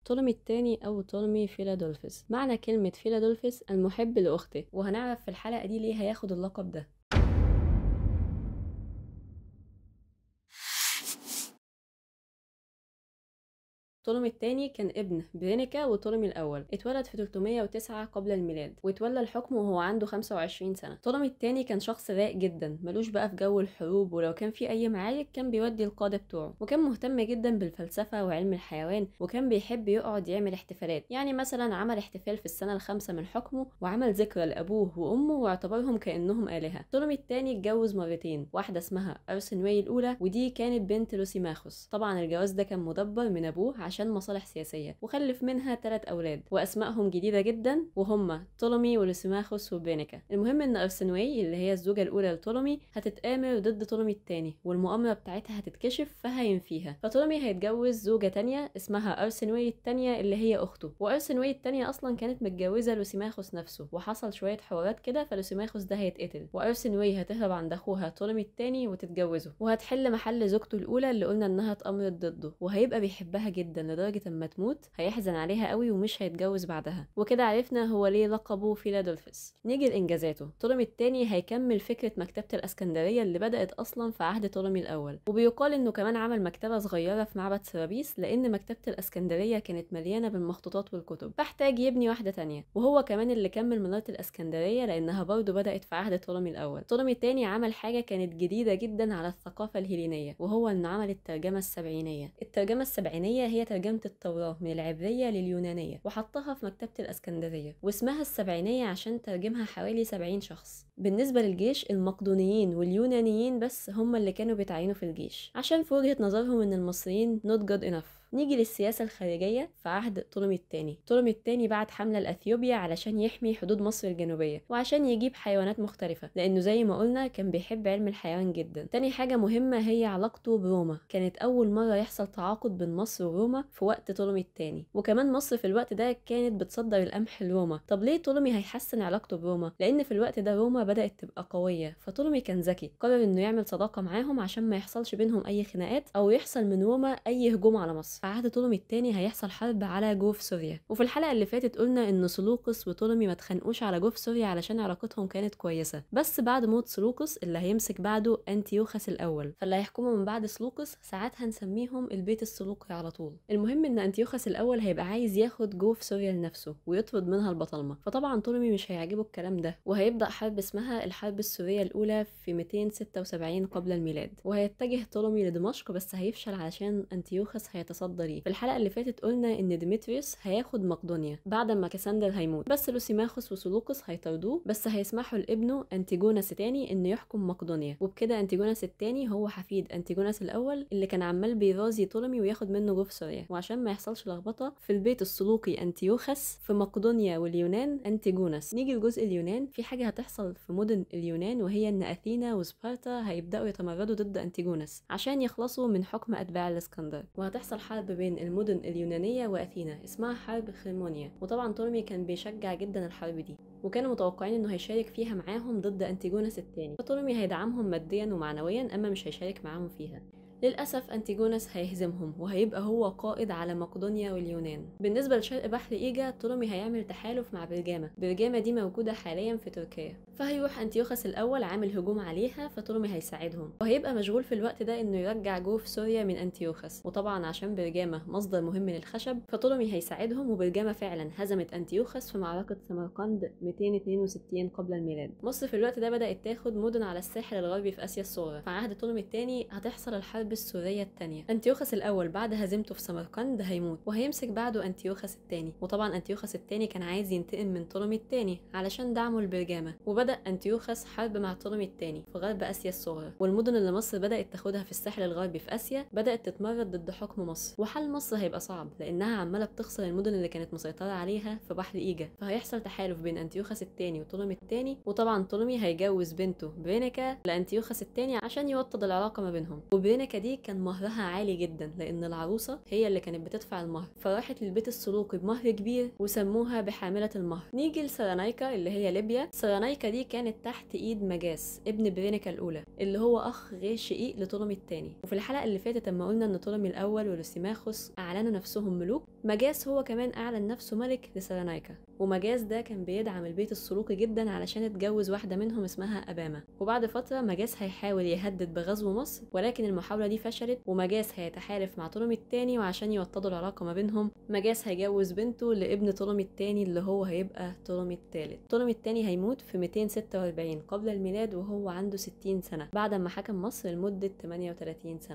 طولمي التاني أو طولمي فيلادلفس. معنى كلمة فيلادلفس المحب لأخته، وهنعرف في الحلقة دي ليه هياخد اللقب ده. طولمي الثاني كان ابن برينيكا وطولمي الأول، اتولد في 309 قبل الميلاد، واتولى الحكم وهو عنده 25 سنة. طولمي الثاني كان شخص رايق جدا، ملوش بقى في جو الحروب، ولو كان في أي معارك كان بيودي القادة بتوعه، وكان مهتم جدا بالفلسفة وعلم الحيوان، وكان بيحب يقعد يعمل احتفالات. يعني مثلا عمل احتفال في السنة الخامسة من حكمه، وعمل ذكرى لأبوه وأمه واعتبرهم كأنهم آلهة. طولمي الثاني اتجوز مرتين، واحدة اسمها أرسنواي الأولى، ودي كانت بنت لوسيماخوس. طبعا الجواز ده كان مدبر من أبوه عشان مصالح سياسية، وخلف منها 3 أولاد وأسمائهم جديدة جدا، وهم طولمي ولوسيماخوس وبرينيكا. المهم إن أرسنواي اللي هي الزوجة الأولى لطولمي هتتآمر ضد طولمي الثاني، والمؤامرة بتاعتها هتتكشف فهينفيها، فطولمي هيتجوز زوجة تانية اسمها أرسنواي الثانية اللي هي أخته. وأرسنواي الثانية أصلا كانت متجوزة لوسيماخوس نفسه، وحصل شوية حوارات كده، فلوسيماخوس ده هيتقتل، وأرسنواي هتهرب عند أخوها طولمي الثاني وتتجوزه، وهتحل محل زوجته الأولى اللي قلنا إنها اتأمرت ضده، وهيبقى بيحبها جدا لدرجة اما تموت هيحزن عليها قوي ومش هيتجوز بعدها. وكده عرفنا هو ليه لقبه فيلادلفس. نيجي لإنجازاته. طولمي الثاني هيكمل فكرة مكتبة الإسكندرية اللي بدأت أصلا في عهد طولمي الأول، وبيقال إنه كمان عمل مكتبة صغيرة في معبد سرابيس، لأن مكتبة الإسكندرية كانت مليانة بالمخطوطات والكتب، فاحتاج يبني واحدة تانية. وهو كمان اللي كمل منارة الإسكندرية لأنها برضه بدأت في عهد طولمي الأول. طولمي الثاني عمل حاجة كانت جديدة جدا على الثقافة الهيلينية، وهو إنه عمل الترجمة السبعينية. الترجمة السبعينية هي ترجمة التوراة من العبرية لليونانية، وحطها في مكتبة الإسكندرية، واسمها السبعينية عشان ترجمها حوالي 70 شخص. بالنسبة للجيش، المقدونيين واليونانيين بس هم اللي كانوا بيتعينوا في الجيش، عشان في وجهة نظرهم إن المصريين not good enough. نيجي للسياسة الخارجية في عهد طولمي الثاني. طولمي الثاني بعت حملة لأثيوبيا علشان يحمي حدود مصر الجنوبية، وعشان يجيب حيوانات مختلفة، لأنه زي ما قلنا كان بيحب علم الحيوان جدا. تاني حاجة مهمة هي علاقته بروما، كانت أول مرة يحصل تعاقد بين مصر وروما في وقت طولمي الثاني، وكمان مصر في الوقت ده كانت بتصدر القمح لروما. طب ليه طولمي هيحسن علاقته بروما؟ لأن في الوقت ده روما بدأت تبقى قوية، فطولمي كان ذكي، قرر إنه يعمل صداقة معاهم عشان ما يحصلش بينهم أي خناقات أو يحصل من روما أي هجوم على مصر. في عهد طولمي الثاني هيحصل حرب على جوف سوريا، وفي الحلقة اللي فاتت قلنا إن سلوقس وطولمي ما اتخانقوش على جوف سوريا علشان علاقتهم كانت كويسة، بس بعد موت سلوقس اللي هيمسك بعده أنتيوخس الأول، فاللي هيحكموا من بعد سلوقس ساعتها هنسميهم البيت السلوقي على طول. المهم إن أنتيوخس الأول هيبقى عايز ياخد جوف سوريا لنفسه ويطرد منها البطالمة، فطبعا طولمي مش هيعجبه الكلام ده، وهيبدأ حرب اسمها الحرب السورية الأولى في 276 قبل الميلاد، وهيتجه طولمي لدمشق، بس هيفشل علشان أنتيوخس هيتصدى ليه. في الحلقة اللي فاتت قلنا إن ديمتريوس هياخد مقدونيا بعد ما كاسندر هيموت، بس لوسيماخوس وسلوقس هيطردوه، بس هيسمحوا لابنه أنتيجوناس الثاني إنه يحكم مقدونيا، وبكده أنتيجوناس الثاني هو حفيد أنتيجوناس الأول اللي كان عمال بيرازي طولمي وياخد منه جوف سوريا. وعشان ما يحصلش لخبطة، في البيت السلوقي أنتيوخس، في مقدونيا واليونان أنتيجوناس. نيجي لجزء اليونان. في حاجة هتحصل في مدن اليونان، وهي إن أثينا وسبارتا هيبدأوا يتمردوا ضد أنتيجوناس عشان يخلصوا من حكم أتباع الإسكندر، وهتحصل حرب بين المدن اليونانية وأثينا اسمها حرب خرمونيا، وطبعا طولمي كان بيشجع جدا الحرب دي، وكانوا متوقعين انه هيشارك فيها معاهم ضد أنتيجوناس الثاني، فطولمي هيدعمهم ماديا ومعنويا، اما مش هيشارك معاهم فيها. للأسف أنتيجوناس هيهزمهم، وهيبقى هو قائد على مقدونيا واليونان. بالنسبة لشرق بحر إيجا، طولمي هيعمل تحالف مع برجامة. برجامة دي موجودة حاليا في تركيا، فهيروح أنتيوخس الأول عامل هجوم عليها، فطولمي هيساعدهم، وهيبقى مشغول في الوقت ده إنه يرجع جوف سوريا من أنتيوخس. وطبعا عشان برجامة مصدر مهم للخشب، فطولمي هيساعدهم، وبرجامة فعلا هزمت أنتيوخس في معركة سمرقند 262 قبل الميلاد. مصر في الوقت ده بدأت تاخد مدن على الساحل الغربي في آسيا الصغرى. في عهد طولمي الثاني هتحصل الحرب السورية الثانية. أنتيوخس الأول بعد هزيمته في سمرقند هيموت، وهيمسك بعده أنتيوخس الثاني، وطبعا أنتيوخس الثاني كان عايز ينتقم من طولمي الثاني علشان دعمه لبرجامة، وبدأ أنتيوخس حرب مع طولمي الثاني في غرب آسيا الصغرى. والمدن اللي مصر بدأت تاخدها في الساحل الغربي في آسيا بدأت تتمرد ضد حكم مصر، وحل مصر هيبقى صعب لأنها عمالة بتخسر المدن اللي كانت مسيطرة عليها في بحر إيجا. فهيحصل تحالف بين أنتيوخس الثاني وطولمي الثاني، وطبعا طولمي هيجوز بنته برينيكا لأنتيوخس الثاني عشان يوطد العلاقة ما بينهم. وبرينيكا سيرينايكا دي كان مهرها عالي جدا لان العروسه هي اللي كانت بتدفع المهر، فراحت للبيت السلوقي بمهر كبير وسموها بحامله المهر. نيجي لسيرينايكا اللي هي ليبيا. سيرينايكا دي كانت تحت ايد مجاس ابن برينيكا الاولى اللي هو اخ غير شقيق لطولمي الثاني. وفي الحلقه اللي فاتت اما قلنا ان طولمي الاول ولوسيماخوس اعلنوا نفسهم ملوك، مجاس هو كمان اعلن نفسه ملك لسيرينايكا. ومجاس ده كان بيدعم البيت السلوقي جدا علشان اتجوز واحده منهم اسمها اباما. وبعد فتره مجاس هيحاول يهدد بغزو مصر، ولكن المحاوله دي فشلت ومجاس هيتحالف مع طولمي الثاني، وعشان يوطدوا العلاقه ما بينهم مجاس هيجوز بنته لابن طولمي الثاني اللي هو هيبقى طولمي الثالث. طولمي الثاني هيموت في 246 قبل الميلاد وهو عنده 60 سنه بعد ما حكم مصر لمده 38 سنه.